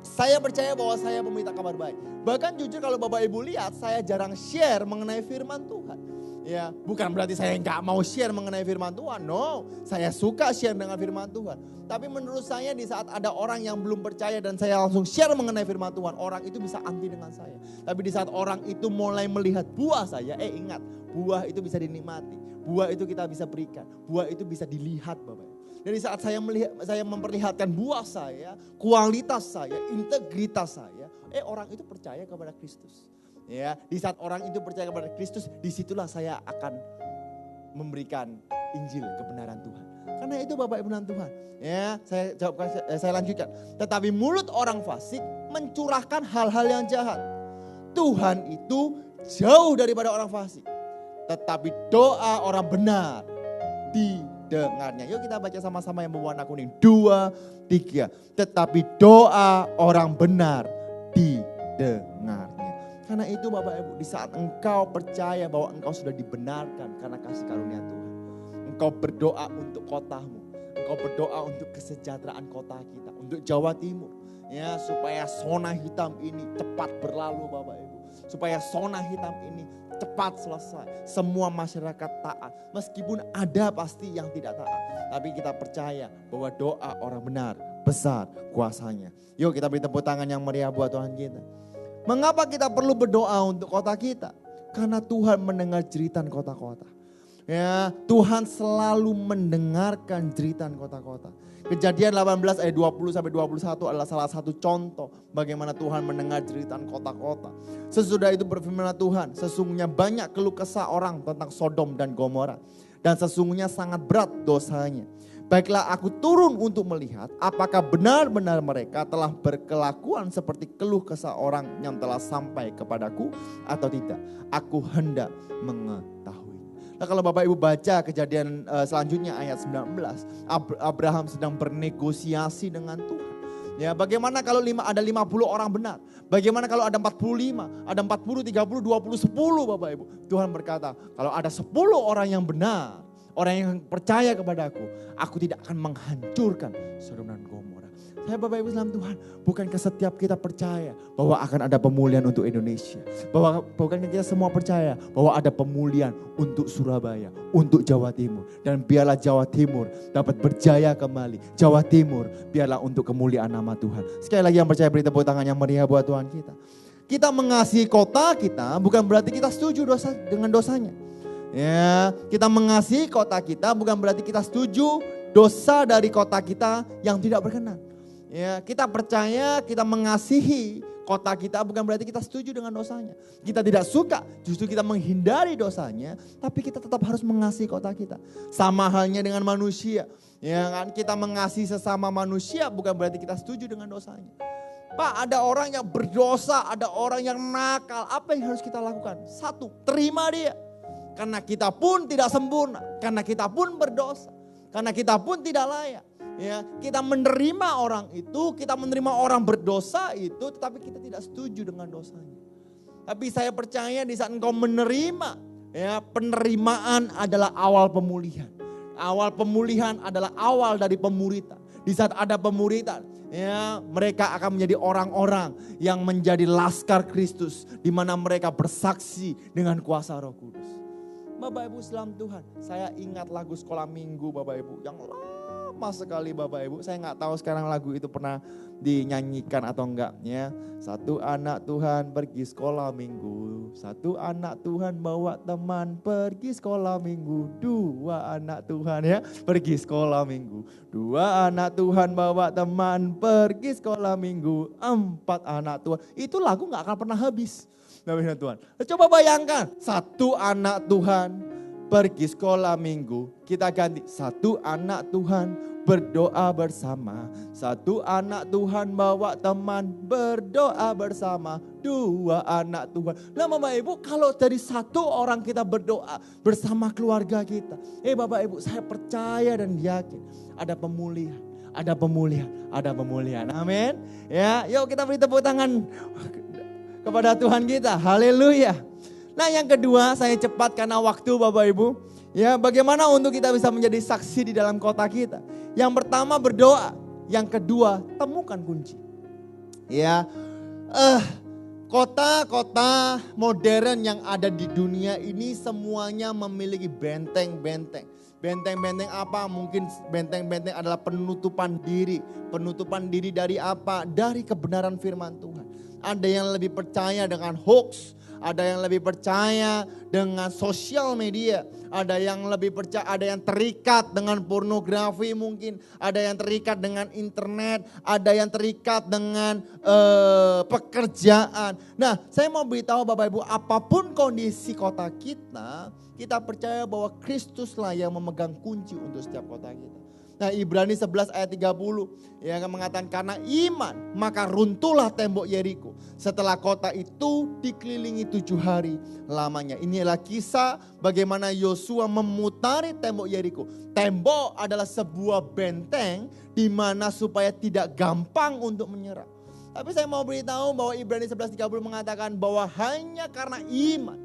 saya percaya bahwa saya pemberita kabar baik. Bahkan jujur kalau Bapak Ibu lihat, saya jarang share mengenai firman Tuhan. Ya, bukan berarti saya nggak mau share mengenai firman Tuhan. No, saya suka share dengan firman Tuhan. Tapi menurut saya di saat ada orang yang belum percaya dan saya langsung share mengenai firman Tuhan, orang itu bisa anti dengan saya. Tapi di saat orang itu mulai melihat buah saya, ingat, buah itu bisa dinikmati. Buah itu kita bisa berikan. Buah itu bisa dilihat Bapak. Dari saat saya memperlihatkan buah saya, kualitas saya, integritas saya, orang itu percaya kepada Kristus. Ya, di saat orang itu percaya kepada Kristus, disitulah saya akan memberikan Injil kebenaran Tuhan. Karena itu Bapak Ibu dan Tuhan. Ya, saya lanjutkan. Tetapi mulut orang fasik mencurahkan hal-hal yang jahat. Tuhan itu jauh daripada orang fasik. Tetapi doa orang benar didengarnya. Yuk kita baca sama-sama yang berwarna kuning. 2, 3. Tetapi doa orang benar didengarnya. Karena itu Bapak Ibu, di saat engkau percaya bahwa engkau sudah dibenarkan karena kasih karunia Tuhan. Engkau berdoa untuk kotamu. Engkau berdoa untuk kesejahteraan kota kita. Untuk Jawa Timur. Ya, supaya zona hitam ini cepat berlalu Bapak Ibu. Supaya zona hitam ini cepat selesai. Semua masyarakat taat. Meskipun ada pasti yang tidak taat. Tapi kita percaya bahwa doa orang benar besar kuasanya. Yuk kita beri tepuk tangan yang meriah buat Tuhan kita. Mengapa kita perlu berdoa untuk kota kita? Karena Tuhan mendengar jeritan kota-kota. Ya, Tuhan selalu mendengarkan jeritan kota-kota. Kejadian 18 ayat 20 sampai 21 adalah salah satu contoh bagaimana Tuhan mendengar jeritan kota-kota. Sesudah itu berfirmanlah Tuhan, sesungguhnya banyak keluh kesah orang tentang Sodom dan Gomora. Dan sesungguhnya sangat berat dosanya. Baiklah aku turun untuk melihat apakah benar-benar mereka telah berkelakuan seperti keluh kesah orang yang telah sampai kepadaku atau tidak. Aku hendak mengetahui. Nah kalau Bapak Ibu baca kejadian selanjutnya ayat 19. Abraham sedang bernegosiasi dengan Tuhan. Ya, bagaimana kalau ada 50 orang benar? Bagaimana kalau ada 45, ada 40, 30, 20, 10 Bapak Ibu. Tuhan berkata kalau ada 10 orang yang benar, orang yang percaya kepadaku, aku tidak akan menghancurkan Sodom dan Gomora. Saya Bapak Ibu dalam Tuhan, bukankah setiap kita percaya bahwa akan ada pemulihan untuk Indonesia? Bukankah kita semua percaya bahwa ada pemulihan untuk Surabaya, untuk Jawa Timur. Dan biarlah Jawa Timur dapat berjaya kembali. Jawa Timur biarlah untuk kemuliaan nama Tuhan. Sekali lagi yang percaya beri tepuk tangan yang meriah buat Tuhan kita. Kita mengasihi kota kita bukan berarti kita setuju dengan dosanya. Ya, kita mengasihi kota kita bukan berarti kita setuju dosa dari kota kita yang tidak berkenan. Ya, kita percaya, kita mengasihi kota kita bukan berarti kita setuju dengan dosanya. Kita tidak suka, justru kita menghindari dosanya, tapi kita tetap harus mengasihi kota kita. Sama halnya dengan manusia. Ya kan, kita mengasihi sesama manusia bukan berarti kita setuju dengan dosanya. Pak, ada orang yang berdosa, ada orang yang nakal. Apa yang harus kita lakukan? 1, terima dia. Karena kita pun tidak sempurna, karena kita pun berdosa, karena kita pun tidak layak. Ya, kita menerima orang itu, kita menerima orang berdosa itu, tetapi kita tidak setuju dengan dosanya. Tapi saya percaya di saat engkau menerima, ya, penerimaan adalah awal pemulihan. Awal pemulihan adalah awal dari pemuritan. Di saat ada pemuritan, ya, mereka akan menjadi orang-orang yang menjadi laskar Kristus, di mana mereka bersaksi dengan kuasa Roh Kudus. Bapak Ibu dalam Tuhan, saya ingat lagu sekolah minggu Bapak Ibu yang lama sekali Bapak Ibu. Saya nggak tahu sekarang lagu itu pernah dinyanyikan atau enggak ya. 1 anak Tuhan pergi sekolah minggu, 1 anak Tuhan bawa teman pergi sekolah minggu, 2 anak Tuhan ya pergi sekolah minggu, 2 anak Tuhan bawa teman pergi sekolah minggu, 4 anak Tuhan. Itu lagu nggak akan pernah habis. Tuhan. Coba bayangkan 1 anak Tuhan pergi sekolah minggu, kita ganti 1 anak Tuhan berdoa bersama, 1 anak Tuhan bawa teman berdoa bersama, 2 anak Tuhan. Nah Bapak Ibu, kalau dari 1 orang kita berdoa bersama keluarga kita, Bapak Ibu, saya percaya dan yakin ada pemulihan, ada pemulihan, ada pemulihan. Amin. Ya, yuk kita beri tepuk tangan kepada Tuhan kita. Haleluya. Nah yang kedua, saya cepat karena waktu Bapak Ibu. Ya, bagaimana untuk kita bisa menjadi saksi di dalam kota kita? Yang pertama berdoa, yang kedua temukan kunci. Ya, kota-kota modern yang ada di dunia ini semuanya memiliki benteng-benteng. Benteng-benteng apa? Mungkin benteng-benteng adalah penutupan diri. Penutupan diri dari apa? Dari kebenaran firman Tuhan. Ada yang lebih percaya dengan hoax. Ada yang lebih percaya dengan sosial media. Ada yang lebih percaya, ada yang terikat dengan pornografi mungkin. Ada yang terikat dengan internet. Ada yang terikat dengan pekerjaan. Nah, saya mau beritahu Bapak Ibu, apapun kondisi kota kita, kita percaya bahwa Kristuslah yang memegang kunci untuk setiap kota kita. Nah, Ibrani 11 ayat 30 yang mengatakan karena iman maka runtuhlah tembok Yeriko setelah kota itu dikelilingi 7 hari lamanya. Inilah kisah bagaimana Yosua memutari tembok Yeriko. Tembok adalah sebuah benteng di mana supaya tidak gampang untuk menyerang. Tapi saya mau beritahu bahwa Ibrani 11:30 mengatakan bahwa hanya karena iman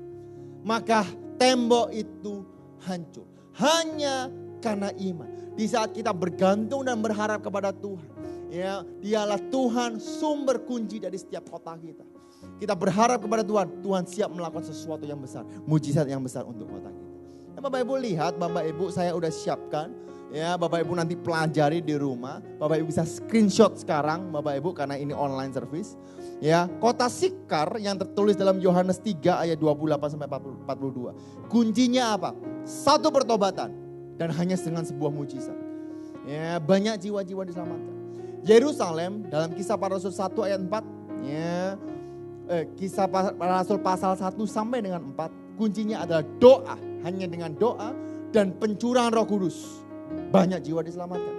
maka tembok itu hancur. Hanya karena iman. Di saat kita bergantung dan berharap kepada Tuhan. Ya, dialah Tuhan sumber kunci dari setiap kota kita. Kita berharap kepada Tuhan. Tuhan siap melakukan sesuatu yang besar. Mujizat yang besar untuk kota kita. Ya, Bapak Ibu lihat, Bapak Ibu saya udah siapkan. Ya, Bapak Ibu nanti pelajari di rumah. Bapak Ibu bisa screenshot sekarang Bapak Ibu karena ini online service. Ya, kota Sikar yang tertulis dalam Yohanes 3 ayat 28 sampai 42. Kuncinya apa? Satu pertobatan. Dan hanya dengan sebuah mujizat. Ya, banyak jiwa-jiwa diselamatkan. Yerusalem dalam Kisah Para Rasul 1 ayat 4. Ya, Kisah Para Rasul pasal 1 sampai dengan 4. Kuncinya adalah doa. Hanya dengan doa dan pencurahan Roh Kudus. Banyak jiwa diselamatkan.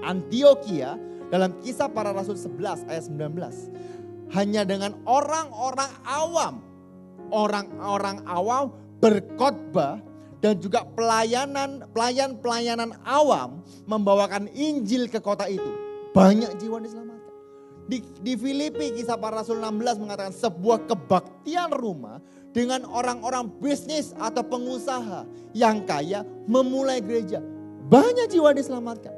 Antioquia dalam Kisah Para Rasul 11 ayat 19. Hanya dengan orang-orang awam. Orang-orang awam berkhotbah. Dan juga pelayan-pelayanan awam membawakan Injil ke kota itu. Banyak jiwa diselamatkan. Di Filipi Kisah Para Rasul 16 mengatakan sebuah kebaktian rumah dengan orang-orang bisnis atau pengusaha yang kaya memulai gereja. Banyak jiwa diselamatkan.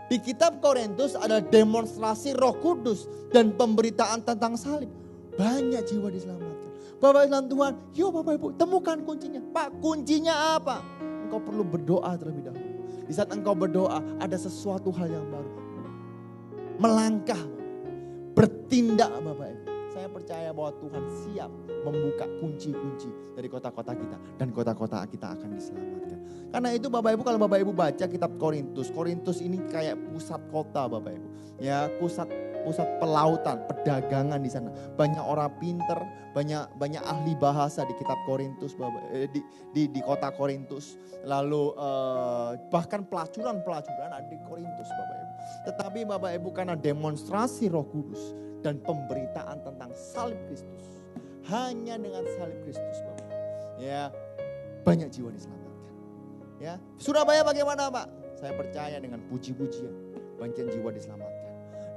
Di kitab Korintus ada demonstrasi Roh Kudus dan pemberitaan tentang salib. Banyak jiwa diselamatkan. Bapak Islam Tuhan, yuk Bapak Ibu temukan kuncinya. Pak, kuncinya apa? Engkau perlu berdoa terlebih dahulu. Di saat engkau berdoa ada sesuatu hal yang baru. Melangkah, bertindak Bapak Ibu. Saya percaya bahwa Tuhan siap membuka kunci-kunci dari kota-kota kita. Dan kota-kota kita akan diselamatkan. Karena itu Bapak Ibu, kalau Bapak Ibu baca kitab Korintus. Korintus ini kayak pusat kota Bapak Ibu. Ya, pusat pelautan, perdagangan di sana. Banyak orang pinter, banyak ahli bahasa di kitab Korintus, di kota Korintus. Lalu bahkan pelacuran ada di Korintus Bapak Ibu. Tetapi Bapak Ibu karena demonstrasi Roh Kudus dan pemberitaan tentang salib Kristus. Hanya dengan salib Kristus Bapak. Ya, banyak jiwa diselamatkan. Ya, Surabaya bagaimana Pak? Saya percaya dengan puji-pujian banyak jiwa diselamatkan.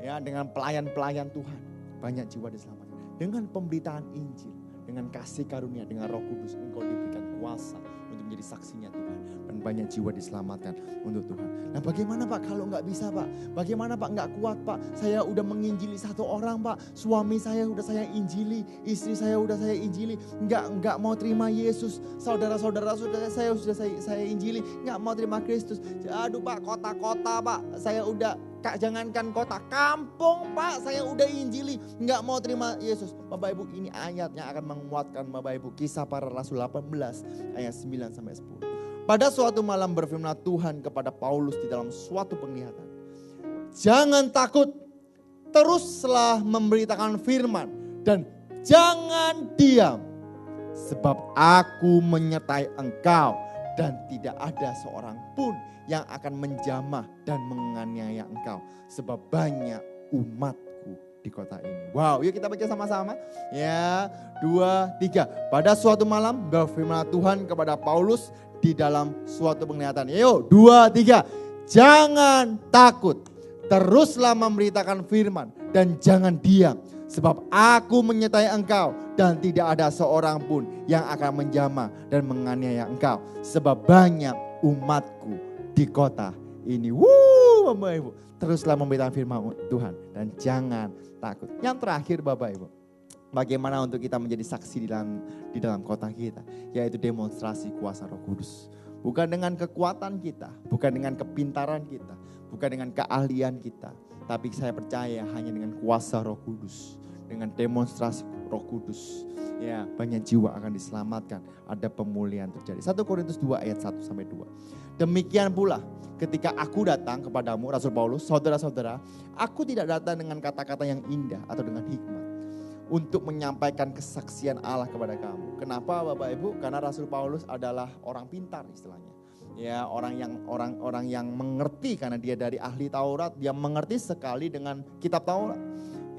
Ya, dengan pelayan-pelayan Tuhan banyak jiwa diselamatkan. Dengan pemberitaan Injil, dengan kasih karunia, dengan Roh Kudus engkau diberikan kuasa untuk menjadi saksinya Tuhan. Dan banyak jiwa diselamatkan untuk Tuhan. Nah bagaimana Pak kalau nggak bisa Pak? Bagaimana Pak nggak kuat Pak? Saya udah menginjili 1 orang Pak. Suami saya udah saya injili, istri saya udah saya injili. Nggak mau terima Yesus. Saudara-saudara saya sudah saya injili, nggak mau terima Kristus. Aduh Pak, kota-kota Pak, saya udah jangankan kota, kampung Pak, saya udah injili, nggak mau terima Yesus. Bapak Ibu, ini ayatnya akan menguatkan Bapak Ibu. Kisah Para Rasul 18 ayat 9 sampai 10. Pada suatu malam berfirman Tuhan kepada Paulus di dalam suatu penglihatan. Jangan takut, teruslah memberitakan firman dan jangan diam. Sebab aku menyertai engkau dan tidak ada seorang pun yang akan menjamah dan menganiaya engkau. Sebab banyak umatku di kota ini. Wow, yuk kita baca sama-sama. Ya, 2, 3. Pada suatu malam berfirman Tuhan kepada Paulus di dalam suatu penglihatan. Yuk, 2, 3. Jangan takut, teruslah memberitakan firman dan jangan diam. Sebab aku menyertai engkau dan tidak ada seorang pun yang akan menjamah dan menganiaya engkau. Sebab banyak umatku di kota ini. Bapak Ibu, teruslah memberitakan firman Tuhan dan jangan takut. Yang terakhir Bapak Ibu, bagaimana untuk kita menjadi saksi di dalam kota kita, yaitu demonstrasi kuasa Roh Kudus. Bukan dengan kekuatan kita, bukan dengan kepintaran kita, bukan dengan keahlian kita, tapi saya percaya hanya dengan kuasa Roh Kudus, dengan demonstrasi Roh Kudus. Ya, banyak jiwa akan diselamatkan, ada pemulihan terjadi. 1 Korintus 2 ayat 1 sampai 2. Demikian pula ketika aku datang kepadamu, Rasul Paulus, saudara-saudara, aku tidak datang dengan kata-kata yang indah atau dengan hikmat untuk menyampaikan kesaksian Allah kepada kamu. Kenapa Bapak Ibu? Karena Rasul Paulus adalah orang pintar istilahnya. Ya, orang yang mengerti karena dia dari ahli Taurat, dia mengerti sekali dengan kitab Taurat.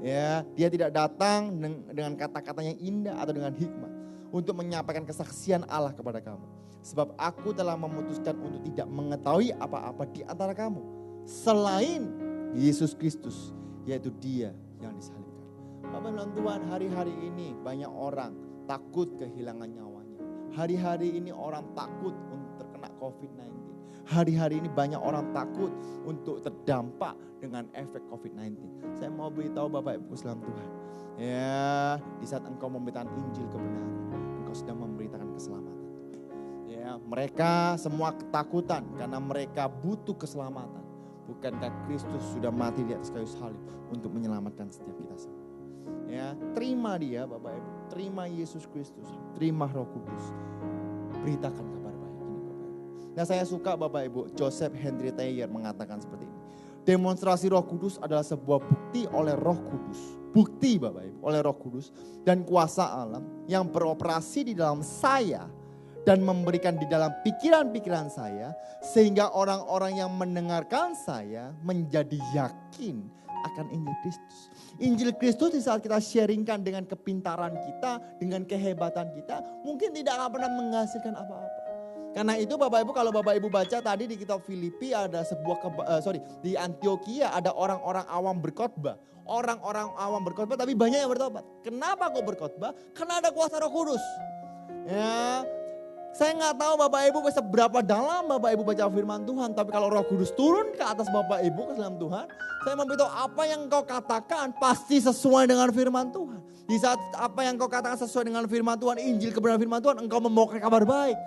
Ya, dia tidak datang dengan kata-kata yang indah atau dengan hikmat untuk menyampaikan kesaksian Allah kepada kamu. Sebab aku telah memutuskan untuk tidak mengetahui apa-apa di antara kamu selain Yesus Kristus, yaitu Dia yang disalibkan. Bapak dan Tuhan, hari-hari ini banyak orang takut kehilangan nyawanya. Hari-hari ini orang takut untuk terkena COVID-19. Hari-hari ini banyak orang takut untuk terdampak dengan efek COVID-19. Saya mau beritahu Bapak Ibu dalam Tuhan. Ya, di saat engkau memberitakan Injil kebenaran, engkau sedang memberitakan keselamatan. Ya, mereka semua ketakutan karena mereka butuh keselamatan. Bukankah Kristus sudah mati di atas kayu salib untuk menyelamatkan setiap kita semua? Ya, terima Dia Bapak Ibu, terima Yesus Kristus, terima Roh Kudus. Beritakan kabar baik ini Bapak Ibu. Nah, saya suka Bapak Ibu, Joseph Henry Taylor mengatakan seperti ini. Demonstrasi Roh Kudus adalah sebuah bukti oleh Roh Kudus. Bukti Bapak Ibu oleh Roh Kudus dan kuasa Allah yang beroperasi di dalam saya dan memberikan di dalam pikiran-pikiran saya sehingga orang-orang yang mendengarkan saya menjadi yakin akan Injil Kristus. Injil Kristus di saat kita sharingkan dengan kepintaran kita, dengan kehebatan kita, mungkin tidak akan pernah menghasilkan apa-apa. Karena itu Bapak Ibu, kalau Bapak Ibu baca tadi di kitab Filipi ada di Antioquia ada orang-orang awam berkhotbah. Orang-orang awam berkhotbah tapi banyak yang bertobat. Kenapa kok berkhotbah? Karena ada kuasa Roh Kudus. Ya, saya nggak tahu Bapak Ibu seberapa dalam Bapak Ibu baca firman Tuhan. Tapi kalau Roh Kudus turun ke atas Bapak Ibu ke dalam Tuhan, saya memberitahu apa yang kau katakan pasti sesuai dengan firman Tuhan. Di saat apa yang kau katakan sesuai dengan firman Tuhan, Injil kebenaran firman Tuhan, engkau membawa kabar baik.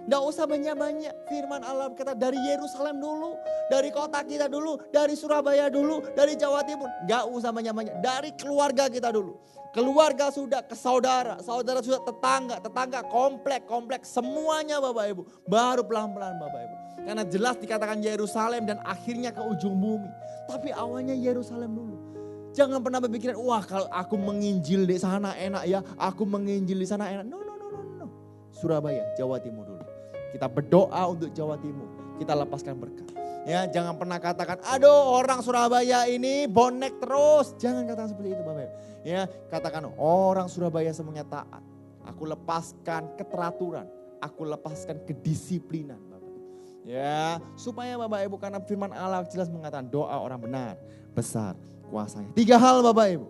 Nggak usah banyak-banyak, firman Allah kata dari Yerusalem dulu, dari kota kita dulu, dari Surabaya dulu, dari Jawa Timur. Nggak usah banyak-banyak, dari keluarga kita dulu. Keluarga sudah ke saudara, saudara sudah tetangga komplek, semuanya Bapak Ibu. Baru pelan-pelan Bapak Ibu. Karena jelas dikatakan Yerusalem dan akhirnya ke ujung bumi. Tapi awalnya Yerusalem dulu. Jangan pernah berpikiran, wah kalau aku menginjil di sana enak ya, aku menginjil di sana enak. No. Surabaya, Jawa Timur dulu. Kita berdoa untuk Jawa Timur, kita lepaskan berkat. Ya, jangan pernah katakan, aduh orang Surabaya ini bonek terus. Jangan katakan seperti itu Bapak Ibu. Ya, katakan orang Surabaya semuanya taat. Aku lepaskan keteraturan, aku lepaskan kedisiplinan Bapak Ibu. Ya, supaya Bapak Ibu karena firman Allah jelas mengatakan doa orang benar, besar kuasanya. 3 hal Bapak Ibu.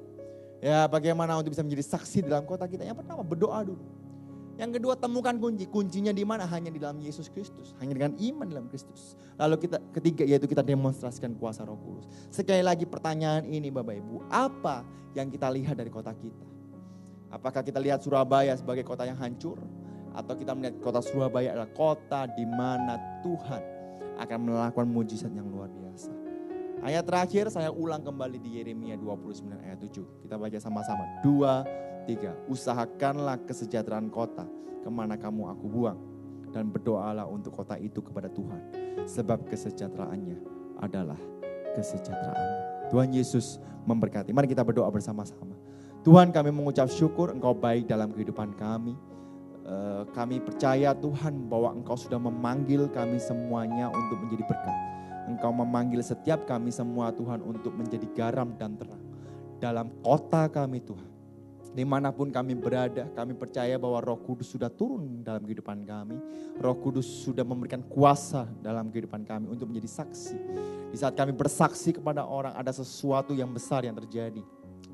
Ya, bagaimana untuk bisa menjadi saksi dalam kota kita? Yang pertama berdoa dulu. Yang kedua temukan kuncinya di mana? Hanya di dalam Yesus Kristus, hanya dengan iman dalam Kristus. Lalu ketiga yaitu kita demonstrasikan kuasa Roh Kudus. Sekali lagi pertanyaan ini Bapak Ibu, apa yang kita lihat dari kota kita? Apakah kita lihat Surabaya sebagai kota yang hancur? Atau kita melihat kota Surabaya adalah kota di mana Tuhan akan melakukan mujizat yang luar biasa. Ayat terakhir saya ulang kembali di Yeremia 29 ayat 7. Kita baca sama-sama. 2, 3. Usahakanlah kesejahteraan kota kemana kamu aku buang. Dan berdoalah untuk kota itu kepada Tuhan. Sebab kesejahteraannya adalah kesejahteraan. Tuhan Yesus memberkati. Mari kita berdoa bersama-sama. Tuhan, kami mengucap syukur Engkau baik dalam kehidupan kami. Kami percaya Tuhan bahwa Engkau sudah memanggil kami semuanya untuk menjadi berkat. Engkau memanggil setiap kami semua Tuhan untuk menjadi garam dan terang. Dalam kota kami Tuhan. Dimanapun kami berada, kami percaya bahwa Roh Kudus sudah turun dalam kehidupan kami. Roh Kudus sudah memberikan kuasa dalam kehidupan kami untuk menjadi saksi. Di saat kami bersaksi kepada orang, ada sesuatu yang besar yang terjadi.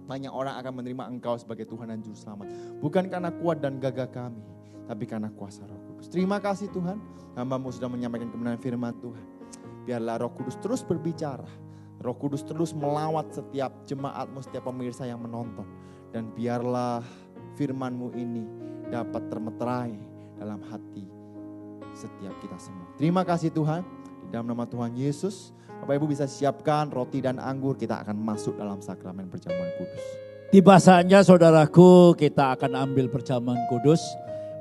banyak orang akan menerima Engkau sebagai Tuhan dan Juru Selamat. Bukan karena kuat dan gagah kami, tapi karena kuasa Roh Kudus. Terima kasih Tuhan, hamba-Mu sudah menyampaikan kebenaran firman Tuhan. Biarlah Roh Kudus terus berbicara. Roh Kudus terus melawat setiap jemaat-Mu, setiap pemirsa yang menonton. Dan biarlah firman-Mu ini dapat termeterai dalam hati setiap kita semua. Terima kasih Tuhan, di dalam nama Tuhan Yesus. Bapak Ibu bisa siapkan roti dan anggur, kita akan masuk dalam sakramen perjamuan kudus. Tiba saatnya saudaraku, kita akan ambil perjamuan kudus.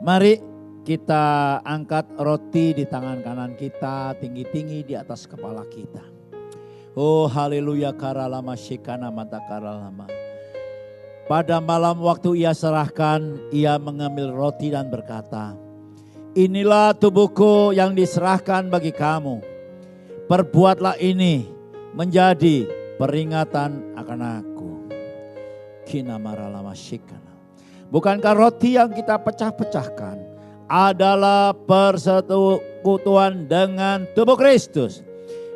Mari kita angkat roti di tangan kanan kita, tinggi-tinggi di atas kepala kita. Oh haleluya, karalama shikana mata karalama. Pada malam waktu ia serahkan, ia mengambil roti dan berkata, inilah tubuhku yang diserahkan bagi kamu. Perbuatlah ini menjadi peringatan akan aku. Kina maralama shikana. Bukankah roti yang kita pecah-pecahkan adalah persekutuan dengan tubuh Kristus?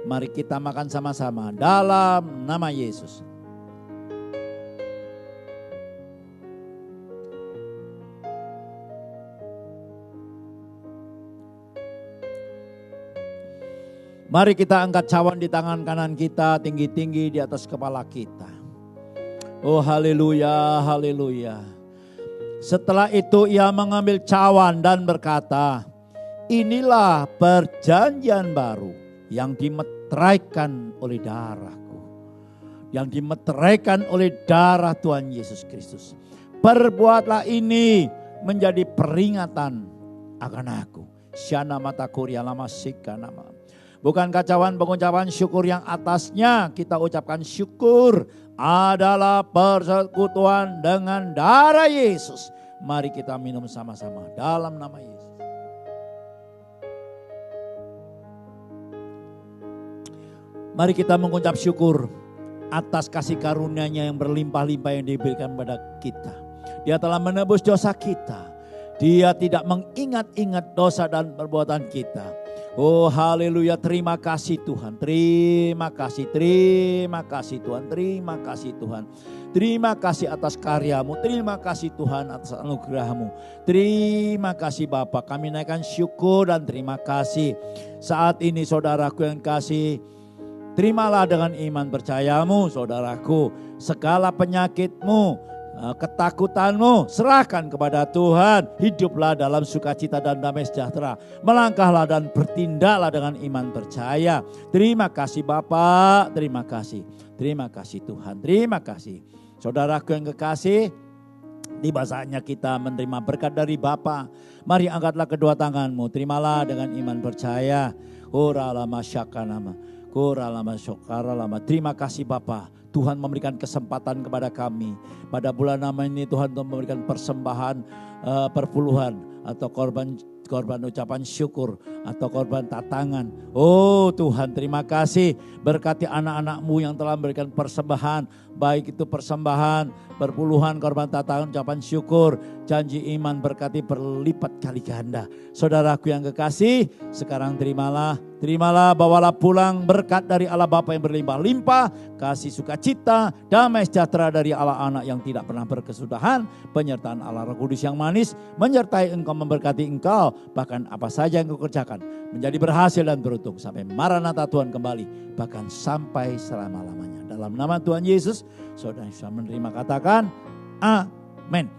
Mari kita makan sama-sama dalam nama Yesus. Mari kita angkat cawan di tangan kanan kita, tinggi-tinggi di atas kepala kita. Oh haleluya, haleluya. Setelah itu ia mengambil cawan dan berkata, inilah perjanjian baru yang dimeteraikan oleh darahku. Yang dimeteraikan oleh darah Tuhan Yesus Kristus. Perbuatlah ini menjadi peringatan akan aku. Syana mata kuria lama sika nama. Bukankah cawan pengucapan syukur yang atasnya kita ucapkan syukur adalah persekutuan dengan darah Yesus. Mari kita minum sama-sama dalam nama Yesus. Mari kita mengucap syukur atas kasih karunia-Nya yang berlimpah-limpah yang diberikan kepada kita. Dia telah menebus dosa kita. Dia tidak mengingat-ingat dosa dan perbuatan kita. Oh haleluya, terima kasih Tuhan, terima kasih Tuhan, terima kasih Tuhan. Terima kasih atas karya-Mu, terima kasih Tuhan atas anugerah-Mu. Terima kasih Bapa, kami naikkan syukur dan terima kasih. Saat ini saudaraku yang kasih, terimalah dengan iman percayamu saudaraku. Segala penyakitmu, ketakutanmu serahkan kepada Tuhan. Hiduplah dalam sukacita dan damai sejahtera. Melangkahlah dan bertindaklah dengan iman percaya. Terima kasih Bapak, terima kasih. Terima kasih Tuhan, terima kasih. Saudaraku yang kekasih, tiba saatnya kita menerima berkat dari Bapa. Mari angkatlah kedua tanganmu, terimalah dengan iman percaya. Kuralama syakanama, kuralama syokaralama. Terima kasih Bapa. Tuhan memberikan kesempatan kepada kami. Pada bulan nama ini Tuhan memberikan persembahan perpuluhan atau korban ucapan syukur atau korban tatangan. Oh Tuhan, terima kasih. Berkati anak-anak-Mu yang telah memberikan persembahan. Baik itu persembahan, perpuluhan, korban tatangan, ucapan syukur. Janji iman berkati berlipat kali ganda. Saudaraku yang kekasih, sekarang terimalah, bawalah pulang berkat dari Allah Bapa yang berlimpah-limpah, kasih sukacita, damai sejahtera dari Allah Anak yang tidak pernah berkesudahan, penyertaan Allah Roh Kudus yang manis, menyertai engkau, memberkati engkau, bahkan apa saja yang kau kerjakan, menjadi berhasil dan beruntung, sampai Maranatha Tuhan kembali, bahkan sampai selama-lamanya. Dalam nama Tuhan Yesus, saudara bisa menerima, katakan, amin.